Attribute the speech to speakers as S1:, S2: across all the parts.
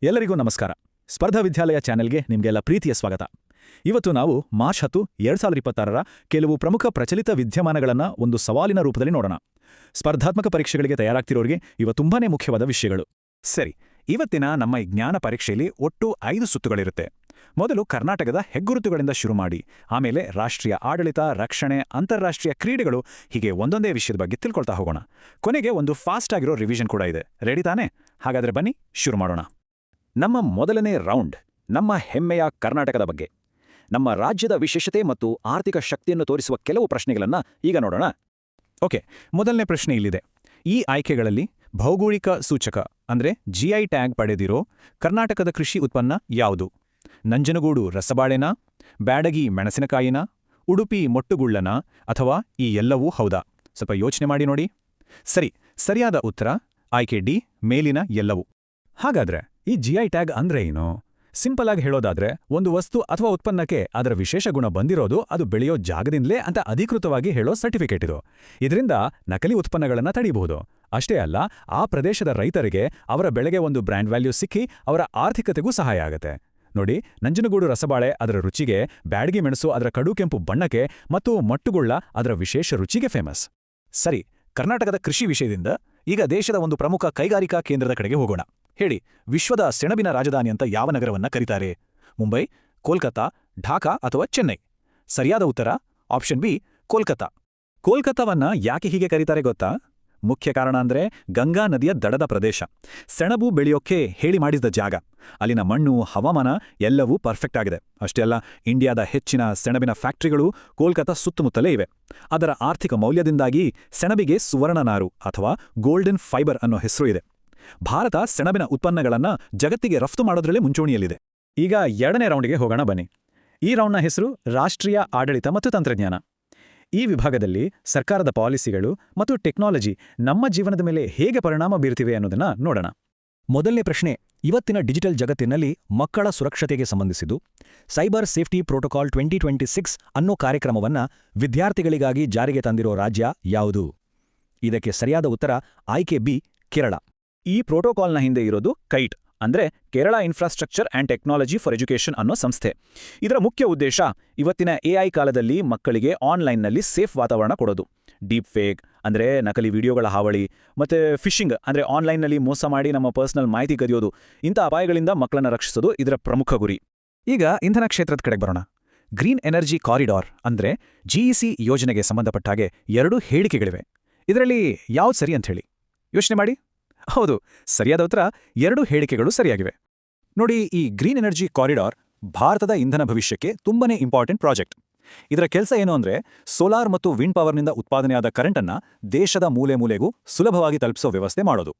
S1: ಎಲ್ಲರಿಗೂ ನಮಸ್ಕಾರ. ಸ್ಪರ್ಧಾ ವಿದ್ಯಾಲಯ ಚಾನೆಲ್ಗೆ ನಿಮಗೆಲ್ಲ ಪ್ರೀತಿಯ ಸ್ವಾಗತ. ಇವತ್ತು ನಾವು ಮಾರ್ಚ್ 10, 2026ರ ಕೆಲವು ಪ್ರಮುಖ ಪ್ರಚಲಿತ ವಿದ್ಯಮಾನಗಳನ್ನು ಒಂದು ಸವಾಲಿನ ರೂಪದಲ್ಲಿ ನೋಡೋಣ. ಸ್ಪರ್ಧಾತ್ಮಕ ಪರೀಕ್ಷೆಗಳಿಗೆ ತಯಾರಾಗ್ತಿರೋರಿಗೆ ಇವ ತುಂಬಾನೇ ಮುಖ್ಯವಾದ ವಿಷಯಗಳು. ಸರಿ, ಇವತ್ತಿನ ನಮ್ಮ ಜ್ಞಾನ ಪರೀಕ್ಷೆಯಲ್ಲಿ ಒಟ್ಟು 5 ಸುತ್ತುಗಳಿರುತ್ತೆ. ಮೊದಲು ಕರ್ನಾಟಕದ ಹೆಗ್ಗುರುತುಗಳಿಂದ ಶುರು ಮಾಡಿ, ಆಮೇಲೆ ರಾಷ್ಟ್ರೀಯ ಆಡಳಿತ, ರಕ್ಷಣೆ, ಅಂತಾರಾಷ್ಟ್ರೀಯ ಕ್ರೀಡೆಗಳು, ಹೀಗೆ ಒಂದೊಂದೇ ವಿಷಯದ ಬಗ್ಗೆ ತಿಳ್ಕೊಳ್ತಾ ಹೋಗೋಣ. ಕೊನೆಗೆ ಒಂದು ಫಾಸ್ಟ್ ಆಗಿರೋ ರಿವಿಷನ್ ಕೂಡ ಇದೆ. ರೆಡಿ ತಾನೇ? ಹಾಗಾದ್ರೆ ಬನ್ನಿ ಶುರು ಮಾಡೋಣ. ನಮ್ಮ ಮೊದಲನೇ ರೌಂಡ್ ನಮ್ಮ ಹೆಮ್ಮೆಯ ಕರ್ನಾಟಕದ ಬಗ್ಗೆ. ನಮ್ಮ ರಾಜ್ಯದ ವಿಶೇಷತೆ ಮತ್ತು ಆರ್ಥಿಕ ಶಕ್ತಿಯನ್ನು ತೋರಿಸುವ ಕೆಲವು ಪ್ರಶ್ನೆಗಳನ್ನು ಈಗ ನೋಡೋಣ. ಓಕೆ, ಮೊದಲನೇ ಪ್ರಶ್ನೆ ಇಲ್ಲಿದೆ. ಈ ಆಯ್ಕೆಗಳಲ್ಲಿ ಭೌಗೋಳಿಕ ಸೂಚಕ ಅಂದರೆ GI ಟ್ಯಾಗ್ ಪಡೆದಿರೋ ಕರ್ನಾಟಕದ ಕೃಷಿ ಉತ್ಪನ್ನ ಯಾವುದು? ನಂಜನಗೂಡು ರಸಬಾಳೆನಾ, ಬ್ಯಾಡಗಿ ಮೆಣಸಿನಕಾಯಿನಾ, ಉಡುಪಿ ಮೊಟ್ಟುಗುಳ್ಳನಾ, ಅಥವಾ ಈ ಎಲ್ಲವೂ ಹೌದಾ? ಸ್ವಲ್ಪ ಯೋಚನೆ ಮಾಡಿ ನೋಡಿ. ಸರಿಯಾದ ಉತ್ತರ ಆಯ್ಕೆ ಡಿ, ಮೇಲಿನ ಎಲ್ಲವೂ. ಹಾಗಾದ್ರೆ ಈ GI ಟ್ಯಾಗ್ ಅಂದ್ರೆ ಏನು? ಸಿಂಪಲ್ ಆಗಿ ಹೇಳೋದಾದ್ರೆ, ಒಂದು ವಸ್ತು ಅಥವಾ ಉತ್ಪನ್ನಕ್ಕೆ ಅದರ ವಿಶೇಷ ಗುಣ ಬಂದಿರೋದು ಅದು ಬೆಳೆಯೋ ಜಾಗದಿಂದಲೇ ಅಂತ ಅಧಿಕೃತವಾಗಿ ಹೇಳೋ ಸರ್ಟಿಫಿಕೇಟ್ ಇದು. ಇದರಿಂದ ನಕಲಿ ಉತ್ಪನ್ನಗಳನ್ನು ತಡೆಯಬಹುದು. ಅಷ್ಟೇ ಅಲ್ಲ, ಆ ಪ್ರದೇಶದ ರೈತರಿಗೆ ಅವರ ಬೆಳೆಗೆ ಒಂದು ಬ್ರ್ಯಾಂಡ್ ವ್ಯಾಲ್ಯೂ ಸಿಕ್ಕಿ ಅವರ ಆರ್ಥಿಕತೆಗೂ ಸಹಾಯ ಆಗುತ್ತೆ. ನೋಡಿ, ನಂಜನಗೂಡು ರಸಬಾಳೆ ಅದರ ರುಚಿಗೆ, ಬ್ಯಾಡಗಿ ಮೆಣಸು ಅದರ ಕಡು ಕೆಂಪು ಬಣ್ಣಕ್ಕೆ, ಮತ್ತು ಮೊಟ್ಟುಗುಳ್ಳ ಅದರ ವಿಶೇಷ ರುಚಿಗೆ ಫೇಮಸ್. ಸರಿ, ಕರ್ನಾಟಕದ ಕೃಷಿ ವಿಷಯದಿಂದ ಈಗ ದೇಶದ ಒಂದು ಪ್ರಮುಖ ಕೈಗಾರಿಕಾ ಕೇಂದ್ರದ ಕಡೆಗೆ ಹೋಗೋಣ. ಹೇಳಿ, ವಿಶ್ವದ ಸೆಣಬಿನ ರಾಜಧಾನಿ ಅಂತ ಯಾವ ನಗರವನ್ನ ಕರೀತಾರೆ? ಮುಂಬೈ, ಕೋಲ್ಕತಾ, ಢಾಕಾ ಅಥವಾ ಚೆನ್ನೈ? ಸರಿಯಾದ ಉತ್ತರ ಆಪ್ಷನ್ ಬಿ, ಕೋಲ್ಕತಾ. ಕೋಲ್ಕತಾವನ್ನ ಯಾಕೆ ಹೀಗೆ ಕರೀತಾರೆ ಗೊತ್ತಾ? ಮುಖ್ಯ ಕಾರಣ ಅಂದ್ರೆ ಗಂಗಾ ನದಿಯ ದಡದ ಪ್ರದೇಶ, ಸೆಣಬು ಬೆಳೆಯೋಕ್ಕೆ ಹೇಳಿ ಮಾಡಿಸಿದ ಜಾಗ. ಅಲ್ಲಿನ ಮಣ್ಣು, ಹವಾಮಾನ ಎಲ್ಲವೂ ಪರ್ಫೆಕ್ಟ್ ಆಗಿದೆ. ಅಷ್ಟೇ ಅಲ್ಲ, ಇಂಡಿಯಾದ ಹೆಚ್ಚಿನ ಸೆಣಬಿನ ಫ್ಯಾಕ್ಟರಿಗಳು ಕೋಲ್ಕತಾ ಸುತ್ತಮುತ್ತಲೇ ಇವೆ. ಅದರ ಆರ್ಥಿಕ ಮೌಲ್ಯದಿಂದಾಗಿ ಸೆಣಬಿಗೆ ಸುವರ್ಣ ನಾರು ಅಥವಾ ಗೋಲ್ಡನ್ ಫೈಬರ್ ಅನ್ನೋ ಹೆಸರು ಇದೆ. ಭಾರತ ಸೆಣಬಿನ ಉತ್ಪನ್ನಗಳನ್ನು ಜಗತ್ತಿಗೆ ರಫ್ತು ಮಾಡೋದ್ರಲ್ಲೇ ಮುಂಚೂಣಿಯಲ್ಲಿದೆ. ಈಗ ಎರಡನೇ ರೌಂಡ್ಗೆ ಹೋಗೋಣ ಬನ್ನಿ. ಈ ರೌಂಡ್ನ ಹೆಸರು ರಾಷ್ಟ್ರೀಯ ಆಡಳಿತ ಮತ್ತು ತಂತ್ರಜ್ಞಾನ. ಈ ವಿಭಾಗದಲ್ಲಿ ಸರ್ಕಾರದ ಪಾಲಿಸಿಗಳು ಮತ್ತು ಟೆಕ್ನಾಲಜಿ ನಮ್ಮ ಜೀವನದ ಮೇಲೆ ಹೇಗೆ ಪರಿಣಾಮ ಬೀರ್ತಿವೆ ಅನ್ನೋದನ್ನ ನೋಡೋಣ. ಮೊದಲನೇ ಪ್ರಶ್ನೆ, ಇವತ್ತಿನ ಡಿಜಿಟಲ್ ಜಗತ್ತಿನಲ್ಲಿ ಮಕ್ಕಳ ಸುರಕ್ಷತೆಗೆ ಸಂಬಂಧಿಸಿದ್ದು ಸೈಬರ್ ಸೇಫ್ಟಿ ಪ್ರೋಟೋಕಾಲ್ 2026 ಅನ್ನೋ ಕಾರ್ಯಕ್ರಮವನ್ನ ವಿದ್ಯಾರ್ಥಿಗಳಿಗಾಗಿ ಜಾರಿಗೆ ತಂದಿರೋ ರಾಜ್ಯ ಯಾವುದು? ಇದಕ್ಕೆ ಸರಿಯಾದ ಉತ್ತರ ಆಯ್ಕೆ ಬಿ, ಕೇರಳ. ಈ ಪ್ರೋಟೋಕಾಲ್ನ ಹಿಂದೆ ಇರೋದು ಕೈಟ್ ಅಂದ್ರೆ Kerala infrastructure and technology for education ಅನ್ನೋ ಸಂಸ್ಥೆ. ಇದರ ಮುಖ್ಯ ಉದ್ದೇಶ ಇವತ್ತಿನ AI ಕಾಲದಲ್ಲಿ ಮಕ್ಕಳಿಗೆ ಆನ್ಲೈನ್ನಲ್ಲಿ ಸೇಫ್ ವಾತಾವರಣ ಕೊಡೋದು. ಡೀಪ್ ಫೇಕ್ ಅಂದರೆ ನಕಲಿ ವಿಡಿಯೋಗಳ ಹಾವಳಿ, ಮತ್ತು ಫಿಶಿಂಗ್ ಅಂದರೆ ಆನ್ಲೈನ್ನಲ್ಲಿ ಮೋಸ ಮಾಡಿ ನಮ್ಮ ಪರ್ಸನಲ್ ಮಾಹಿತಿ ಕದಿಯೋದು, ಇಂಥ ಅಪಾಯಗಳಿಂದ ಮಕ್ಕಳನ್ನು ರಕ್ಷಿಸೋದು ಇದರ ಪ್ರಮುಖ ಗುರಿ. ಈಗ ಇಂಧನ ಕ್ಷೇತ್ರದ ಕಡೆಗೆ ಬರೋಣ. ಗ್ರೀನ್ ಎನರ್ಜಿ ಕಾರಿಡಾರ್ ಅಂದರೆ GEC ಯೋಜನೆಗೆ ಸಂಬಂಧಪಟ್ಟಾಗೆ 2 ಹೇಳಿಕೆಗಳಿವೆ. ಇದರಲ್ಲಿ ಯಾವ್ದು ಸರಿ ಅಂತ ಹೇಳಿ ಯೋಚನೆ ಮಾಡಿ. ಹೌದು, ಸರಿಯಾದ ಉತ್ತರ 2 ಹೇಳಿಕೆಗಳು ಸರಿಯಾಗಿವೆ. ನೋಡಿ, ಈ ಗ್ರೀನ್ ಎನರ್ಜಿ ಕಾರಿಡಾರ್ ಭಾರತದ ಇಂಧನ ಭವಿಷ್ಯಕ್ಕೆ ತುಂಬಾನೇ ಇಂಪಾರ್ಟೆಂಟ್ ಪ್ರಾಜೆಕ್ಟ್. ಇದರ ಕೆಲಸ ಏನು ಅಂದ್ರೆ, ಸೋಲಾರ್ ಮತ್ತು ವಿಂಡ್ ಪವರ್ನಿಂದ ಉತ್ಪಾದನೆಯಾದ ಕರೆಂಟನ್ನು ದೇಶದ ಮೂಲೆ ಮೂಲೆಗೂ ಸುಲಭವಾಗಿ ತಲುಪಿಸೋ ವ್ಯವಸ್ಥೆ ಮಾಡೋದು.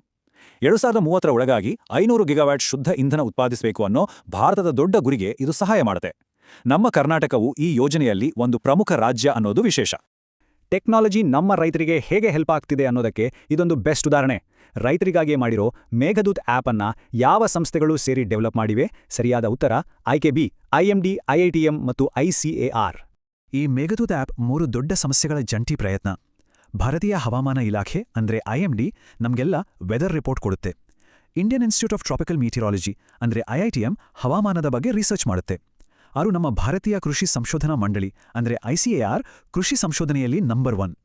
S1: 2030ರ ಒಳಗಾಗಿ 500 ಗಿಗಾವ್ಯಾಟ್ ಶುದ್ಧ ಇಂಧನ ಉತ್ಪಾದಿಸಬೇಕು ಅನ್ನೋ ಭಾರತದ ದೊಡ್ಡ ಗುರಿಗೆ ಇದು ಸಹಾಯ ಮಾಡುತ್ತೆ. ನಮ್ಮ ಕರ್ನಾಟಕವು ಈ ಯೋಜನೆಯಲ್ಲಿ ಒಂದು ಪ್ರಮುಖ ರಾಜ್ಯ ಅನ್ನೋದು ವಿಶೇಷ. ಟೆಕ್ನಾಲಜಿ ನಮ್ಮ ರೈತರಿಗೆ ಹೇಗೆ ಹೆಲ್ಪ್ ಆಗ್ತಿದೆ ಅನ್ನೋದಕ್ಕೆ ಇದೊಂದು ಬೆಸ್ಟ್ ಉದಾಹರಣೆ. ರೈತರಿಗಾಗಿ ಮಾಡಿರೋ ಮೇಘದೂತ್ ಆ್ಯಪ್ ಅನ್ನ ಯಾವ ಸಂಸ್ಥೆಗಳು ಸೇರಿ ಡೆವಲಪ್ ಮಾಡಿವೆ? ಸರಿಯಾದ ಉತ್ತರ ಆಯ್ಕೆ ಬಿ, IMD, IITM ಮತ್ತು ICAR. ಈ ಮೇಘದೂತ್ ಆ್ಯಪ್ 3 ದೊಡ್ಡ ಸಂಸ್ಥೆಗಳ ಜಂಟಿ ಪ್ರಯತ್ನ. ಭಾರತೀಯ ಹವಾಮಾನ ಇಲಾಖೆ ಅಂದ್ರೆ IMD ನಮಗೆಲ್ಲ ವೆದರ್ ರಿಪೋರ್ಟ್ ಕೊಡುತ್ತೆ. ಇಂಡಿಯನ್ ಇನ್ಸ್ಟಿಟ್ಯೂಟ್ ಆಫ್ ಟ್ರಾಪಿಕಲ್ ಮೀಟಿರಾಲಜಿ ಅಂದ್ರೆ IITM ಹವಾಮಾನದ ಬಗ್ಗೆ ರಿಸರ್ಚ್ ಮಾಡುತ್ತೆ. ಅವರು ನಮ್ಮ ಭಾರತೀಯ ಕೃಷಿ ಸಂಶೋಧನಾ ಮಂಡಳಿ ಅಂದ್ರೆ ICAR ಕೃಷಿ ಸಂಶೋಧನೆಯಲ್ಲಿ ನಂಬರ್ 1.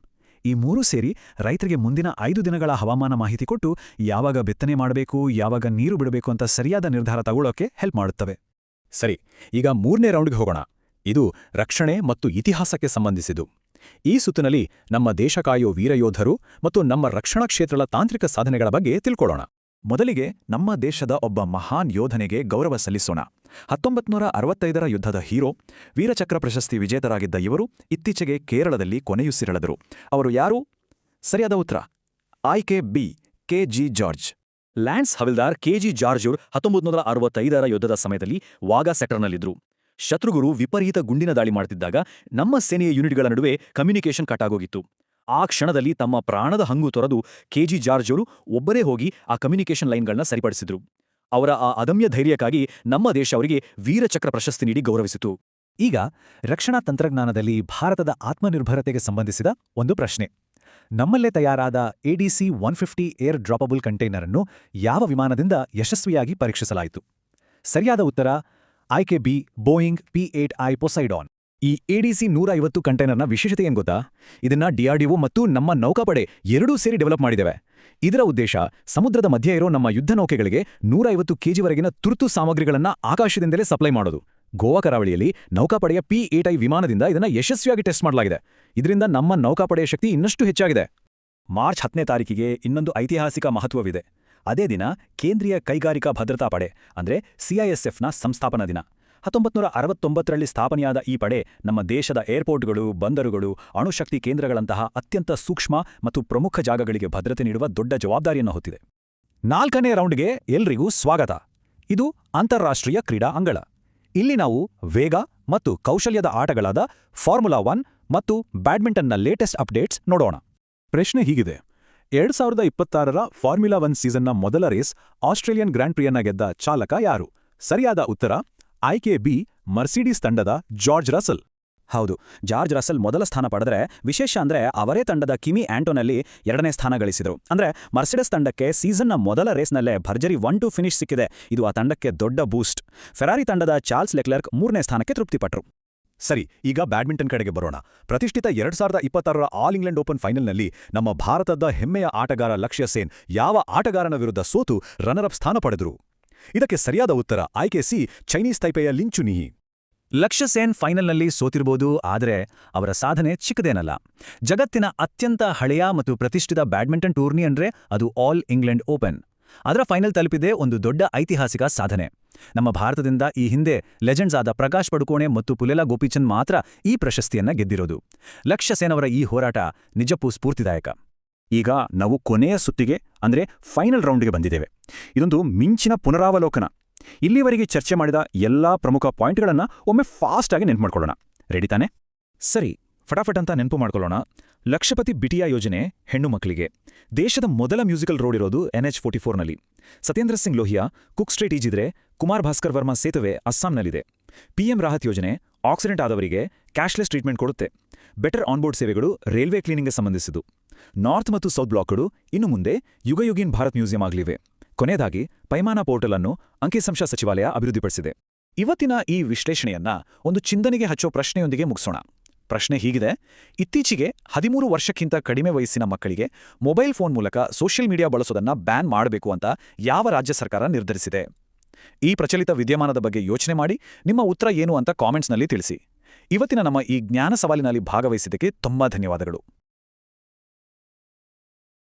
S1: ಈ 3 ಸೇರಿ ರೈತರಿಗೆ ಮುಂದಿನ 5 ದಿನಗಳ ಹವಾಮಾನ ಮಾಹಿತಿ ಕೊಟ್ಟು ಯಾವಾಗ ಬಿತ್ತನೆ ಮಾಡಬೇಕು, ಯಾವಾಗ ನೀರು ಬಿಡಬೇಕು ಅಂತ ಸರಿಯಾದ ನಿರ್ಧಾರ ತಗೊಳ್ಳೋಕೆ ಹೆಲ್ಪ್ ಮಾಡುತ್ತವೆ. ಸರಿ, ಈಗ 3ನೇ ರೌಂಡ್ಗೆ ಹೋಗೋಣ. ಇದು ರಕ್ಷಣೆ ಮತ್ತು ಇತಿಹಾಸಕ್ಕೆ ಸಂಬಂಧಿಸಿದ್ದು. ಈ ಸುತ್ತಿನಲ್ಲಿ ನಮ್ಮ ದೇಶ ಕಾಯೋ ವೀರಯೋಧರು ಮತ್ತು ನಮ್ಮ ರಕ್ಷಣಾ ಕ್ಷೇತ್ರದ ತಾಂತ್ರಿಕ ಸಾಧನೆಗಳ ಬಗ್ಗೆ ತಿಳ್ಕೊಳ್ಳೋಣ. ಮೊದಲಿಗೆ ನಮ್ಮ ದೇಶದ ಒಬ್ಬ ಮಹಾನ್ ಯೋಧನಿಗೆ ಗೌರವ ಸಲ್ಲಿಸೋಣ. 1965ರ ಯುದ್ಧದ ಹೀರೋ, ವೀರಚಕ್ರ ಪ್ರಶಸ್ತಿ ವಿಜೇತರಾಗಿದ್ದ ಇವರು ಇತ್ತೀಚೆಗೆ ಕೇರಳದಲ್ಲಿ ಕೊನೆಯುಸಿರೆಳೆದರು. ಅವರು ಯಾರು? ಸರಿಯಾದ ಉತ್ತರ ಆಯ್ಕೆ B, KG George. Lance Havildar KG George ಅವರು 1965ರ ಯುದ್ಧದ ಸಮಯದಲ್ಲಿ ವಾಗಾ ಸೆಕ್ಟರ್ನಲ್ಲಿದ್ದರು. ಶತ್ರುಗುರು ವಿಪರೀತ ಗುಂಡಿನ ದಾಳಿ ಮಾಡುತ್ತಿದ್ದಾಗ ನಮ್ಮ ಸೇನೆಯ ಯೂನಿಟ್ಗಳ ನಡುವೆ ಕಮ್ಯುನಿಕೇಷನ್ ಕಟ್ ಆಗೋಗಿತ್ತು. ಆ ಕ್ಷಣದಲ್ಲಿ ತಮ್ಮ ಪ್ರಾಣದ ಹಂಗು ತೊರೆದು KG ಜಾರ್ಜ್ ಅವರು ಒಬ್ಬರೇ ಹೋಗಿ ಆ ಕಮ್ಯುನಿಕೇಷನ್ ಲೈನ್ಗಳನ್ನ ಸರಿಪಡಿಸಿದ್ರು. ಅವರ ಆ ಅದಮ್ಯ ಧೈರ್ಯಕ್ಕಾಗಿ ನಮ್ಮ ದೇಶ ಅವರಿಗೆ ವೀರಚಕ್ರ ಪ್ರಶಸ್ತಿ ನೀಡಿ ಗೌರವಿಸಿತು. ಈಗ ರಕ್ಷಣಾ ತಂತ್ರಜ್ಞಾನದಲ್ಲಿ ಭಾರತದ ಆತ್ಮನಿರ್ಭರತೆಗೆ ಸಂಬಂಧಿಸಿದ ಒಂದು ಪ್ರಶ್ನೆ.
S2: ನಮ್ಮಲ್ಲೇ ತಯಾರಾದ ADC 150 ಏರ್ ಡ್ರಾಪಬಲ್ ಕಂಟೈನರ್ ಅನ್ನು ಯಾವ ವಿಮಾನದಿಂದ ಯಶಸ್ವಿಯಾಗಿ ಪರೀಕ್ಷಿಸಲಾಯಿತು? ಸರಿಯಾದ ಉತ್ತರ ಆಯ್ಕೆ ಬಿ, ಬೋಯಿಂಗ್ P-8I ಪೊಸೈಡಾನ್. ಈ ADC 150 ಕಂಟೈನರ್ನ ವಿಶೇಷತೆ ಏನ್ ಗೊತ್ತಾ? ಇದನ್ನ DRDO ಮತ್ತು ನಮ್ಮ ನೌಕಾಪಡೆ ಎರಡೂ ಸೇರಿ ಡೆವಲಪ್ ಮಾಡಿದ್ದೇವೆ. ಇದರ ಉದ್ದೇಶ ಸಮುದ್ರದ ಮಧ್ಯೆ ಇರೋ ನಮ್ಮ ಯುದ್ಧ ನೌಕೆಗಳಿಗೆ 150 ಕೆಜಿವರೆಗಿನ ತುರ್ತು ಸಾಮಗ್ರಿಗಳನ್ನ ಆಕಾಶದಿಂದಲೇ ಸಪ್ಲೈ ಮಾಡೋದು. ಗೋವಾ ಕರಾವಳಿಯಲ್ಲಿ ನೌಕಾಪಡೆಯ P-8I ವಿಮಾನದಿಂದ ಇದನ್ನ ಯಶಸ್ವಿಯಾಗಿ ಟೆಸ್ಟ್ ಮಾಡಲಾಗಿದೆ. ಇದರಿಂದ ನಮ್ಮ ನೌಕಾಪಡೆಯ ಶಕ್ತಿ ಇನ್ನಷ್ಟು ಹೆಚ್ಚಾಗಿದೆ. ಮಾರ್ಚ್ 10ನೇ ತಾರೀಕಿಗೆ ಇನ್ನೊಂದು ಐತಿಹಾಸಿಕ ಮಹತ್ವವಿದೆ. ಅದೇ ದಿನ ಕೇಂದ್ರೀಯ ಕೈಗಾರಿಕಾ ಭದ್ರತಾ ಪಡೆ ಅಂದ್ರೆ CISFನ ಸಂಸ್ಥಾಪನಾ ದಿನ. 1969ರಲ್ಲಿ ಸ್ಥಾಪನೆಯಾದ ಈ ಪಡೆ ನಮ್ಮ ದೇಶದ ಏರ್ಪೋರ್ಟ್ಗಳು, ಬಂದರುಗಳು, ಅಣುಶಕ್ತಿ ಕೇಂದ್ರಗಳಂತಹ ಅತ್ಯಂತ ಸೂಕ್ಷ್ಮ ಮತ್ತು ಪ್ರಮುಖ ಜಾಗಗಳಿಗೆ ಭದ್ರತೆ ನೀಡುವ ದೊಡ್ಡ ಜವಾಬ್ದಾರಿಯನ್ನು ಹೊತ್ತಿದೆ. 4ನೇ ರೌಂಡ್ಗೆ ಎಲ್ರಿಗೂ ಸ್ವಾಗತ. ಇದು ಅಂತಾರಾಷ್ಟ್ರೀಯ ಕ್ರೀಡಾ ಅಂಗಳ. ಇಲ್ಲಿ ನಾವು ವೇಗ ಮತ್ತು ಕೌಶಲ್ಯದ ಆಟಗಳಾದ ಫಾರ್ಮುಲಾ 1 ಮತ್ತು ಬ್ಯಾಡ್ಮಿಂಟನ್ನ ಲೇಟೆಸ್ಟ್ ಅಪ್ಡೇಟ್ಸ್ ನೋಡೋಣ. ಪ್ರಶ್ನೆ ಹೀಗಿದೆ: 2026ರ ಫಾರ್ಮುಲಾ 1 ಸೀಸನ್ನ ಮೊದಲ ರೇಸ್ ಆಸ್ಟ್ರೇಲಿಯನ್ ಗ್ರ್ಯಾಂಡ್ ಪ್ರಿಯನ್ನ ಗೆದ್ದ ಚಾಲಕ ಯಾರು? ಸರಿಯಾದ ಉತ್ತರ ಆಯ್ಕೆ ಬಿ, ಮರ್ಸಿಡೀಸ್ ತಂಡದ ಜಾರ್ಜ್ ರಸಲ್.
S1: ಹೌದು, ಜಾರ್ಜ್ ರಸಲ್ ಮೊದಲ ಸ್ಥಾನ ಪಡೆದರೆ ವಿಶೇಷ ಅಂದ್ರೆ ಅವರೇ ತಂಡದ ಕಿಮಿ ಆಂಟೋನಲ್ಲಿ 2ನೇ ಸ್ಥಾನ ಗಳಿಸಿದರು. ಅಂದ್ರೆ ಮರ್ಸಿಡೀಸ್ ತಂಡಕ್ಕೆ ಸೀಸನ್ನ ಮೊದಲ ರೇಸ್ನಲ್ಲೇ ಭರ್ಜರಿ 1-2 ಫಿನಿಶ್ ಸಿಕ್ಕಿದೆ. ಇದು ಆ ತಂಡಕ್ಕೆ ದೊಡ್ಡ ಬೂಸ್ಟ್. ಫೆರಾರಿ ತಂಡದ ಚಾರ್ಲ್ಸ್ ಲೆಕ್ಲರ್ಕ್ 3ನೇ ಸ್ಥಾನಕ್ಕೆ ತೃಪ್ತಿಪಟ್ಟರು.
S2: ಸರಿ, ಈಗ ಬ್ಯಾಡ್ಮಿಂಟನ್ ಕಡೆಗೆ ಬರೋಣ. ಪ್ರತಿಷ್ಠಿತ 2026ರ ಆಲ್ ಇಂಗ್ಲೆಂಡ್ ಓಪನ್ ಫೈನಲ್ನಲ್ಲಿ ನಮ್ಮ ಭಾರತದ ಹೆಮ್ಮೆಯ ಆಟಗಾರ ಲಕ್ಷ್ಯ ಸೇನ್ ಯಾವ ಆಟಗಾರನ ವಿರುದ್ಧ ಸೋತು ರನ್ನರ್ ಅಪ್ ಸ್ಥಾನ ಪಡೆದರು? ಇದಕ್ಕೆ ಸರಿಯಾದ ಉತ್ತರ ಆಯ್ಕೆ ಸಿ, ಚೈನೀಸ್ ತೈಪೆಯ ಲಿನ್ ಚುನಿಯಿ.
S1: ಲಕ್ಷ್ಯ ಸೇನ್ ಫೈನಲ್ನಲ್ಲಿ ಸೋತಿರಬಹುದು, ಆದರೆ ಅವರ ಸಾಧನೆ ಚಿಕ್ಕದೇನಲ್ಲ. ಜಗತ್ತಿನ ಅತ್ಯಂತ ಹಳೆಯ ಮತ್ತು ಪ್ರತಿಷ್ಠಿತ ಬ್ಯಾಡ್ಮಿಂಟನ್ ಟೂರ್ನಿ ಅಂದ್ರೆ ಅದು ಆಲ್ ಇಂಗ್ಲೆಂಡ್ ಓಪನ್. ಅದರ ಫೈನಲ್ ತಲುಪಿದೆ ಒಂದು ದೊಡ್ಡ ಐತಿಹಾಸಿಕ ಸಾಧನೆ. ನಮ್ಮ ಭಾರತದಿಂದ ಈ ಹಿಂದೆ ಲೆಜೆಂಡ್ಸ್ ಆದ ಪ್ರಕಾಶ್ ಪಡುಕೋಣೆ ಮತ್ತು ಪುಲೆಲ ಗೋಪಿಚಂದ್ ಮಾತ್ರ ಈ ಪ್ರಶಸ್ತಿಯನ್ನ ಗೆದ್ದಿರೋದು. ಲಕ್ಷ್ಯ ಸೇನ್ ಅವರ ಈ ಹೋರಾಟ ನಿಜಕ್ಕೂ ಸ್ಫೂರ್ತಿದಾಯಕ. ಈಗ ನಾವು ಕೊನೆಯ ಸುತ್ತಿಗೆ ಅಂದ್ರೆ ಫೈನಲ್ ರೌಂಡ್ಗೆ ಬಂದಿದ್ದೇವೆ. ಇದೊಂದು ಮಿಂಚಿನ ಪುನರಾವಲೋಕನ. ಇಲ್ಲಿವರೆಗೆ ಚರ್ಚೆ ಮಾಡಿದ ಎಲ್ಲಾ ಪ್ರಮುಖ ಪಾಯಿಂಟ್ಗಳನ್ನ ಒಮ್ಮೆ ಫಾಸ್ಟ್ ಆಗಿ ನೆನ್ಪು ಮಾಡ್ಕೊಳ್ಳೋಣ. ರೆಡಿ ತಾನೆ? ಸರಿ, ಫಟಾಫಟ್ ಅಂತ ನೆನಪು ಮಾಡ್ಕೊಳ್ಳೋಣ. ಲಕ್ಷಪತಿ ಬಿಟಿಯಾ ಯೋಜನೆ ಹೆಣ್ಣು ಮಕ್ಕಳಿಗೆ. ದೇಶದ ಮೊದಲ ಮ್ಯೂಸಿಕಲ್ ರೋಡ್ ಇರೋದು NH44ನಲ್ಲಿ. ಸತ್ಯೇಂದ್ರ ಸಿಂಗ್ ಲೋಹಿಯಾ ಕುಕ್ ಸ್ಟ್ರೀಟ್ ಈಜಿದ್ರೆ ಕುಮಾರ್ ಭಾಸ್ಕರ್ ವರ್ಮಾ ಸೇತುವೆ ಅಸ್ಸಾಂನಲ್ಲಿದೆ. PM ರಾಹತ್ ಯೋಜನೆ ಆಕ್ಸಿಡೆಂಟ್ ಆದವರಿಗೆ ಕ್ಯಾಶ್ಲೆಸ್ ಟ್ರೀಟ್ಮೆಂಟ್ ಕೊಡುತ್ತೆ. ಬೆಟರ್ ಆನ್ಬೋರ್ಡ್ ಸೇವೆಗಳು ರೈಲ್ವೆ ಕ್ಲೀನಿಂಗ್ಗೆ ಸಂಬಂಧಿಸಿದ್ದು. ನಾರ್ತ್ ಮತ್ತು ಸೌತ್ ಬ್ಲಾಕ್ಗಳು ಇನ್ನು ಮುಂದೆ ಯುಗಯುಗೀನ್ ಭಾರತ್ ಮ್ಯೂಸಿಯಂ ಆಗಲಿವೆ. ಕೊನೆಯದಾಗಿ ಪೈಮಾನಾ ಪೋರ್ಟಲ್ ಅನ್ನು ಅಂಕಿಸಂಶ ಸಚಿವಾಲಯ ಅಭಿವೃದ್ಧಿಪಡಿಸಿದೆ. ಇವತ್ತಿನ ಈ ವಿಶ್ಲೇಷಣೆಯನ್ನ ಒಂದು ಚಿಂತನೆಗೆ ಹಚ್ಚೋ ಪ್ರಶ್ನೆಯೊಂದಿಗೆ ಮುಗಿಸೋಣ. ಪ್ರಶ್ನೆ ಹೀಗಿದೆ: ಇತ್ತೀಚೆಗೆ 13 ವರ್ಷಕ್ಕಿಂತ ಕಡಿಮೆ ವಯಸ್ಸಿನ ಮಕ್ಕಳಿಗೆ ಮೊಬೈಲ್ ಫೋನ್ ಮೂಲಕ ಸೋಷಿಯಲ್ ಮೀಡಿಯಾ ಬಳಸೋದನ್ನ ಬ್ಯಾನ್ ಮಾಡಬೇಕು ಅಂತ ಯಾವ ರಾಜ್ಯ ಸರ್ಕಾರ ನಿರ್ಧರಿಸಿದೆ? ಈ ಪ್ರಚಲಿತ ವಿದ್ಯಮಾನದ ಬಗ್ಗೆ ಯೋಚನೆ ಮಾಡಿ ನಿಮ್ಮ ಉತ್ತರ ಏನು ಅಂತ ಕಾಮೆಂಟ್ಸ್ನಲ್ಲಿ ತಿಳಿಸಿ. ಇವತ್ತಿನ ನಮ್ಮ ಈ ಜ್ಞಾನ ಸವಾಲಿನಲ್ಲಿ ಭಾಗವಹಿಸಿದ್ದಕ್ಕೆ ತುಂಬಾ ಧನ್ಯವಾದಗಳು.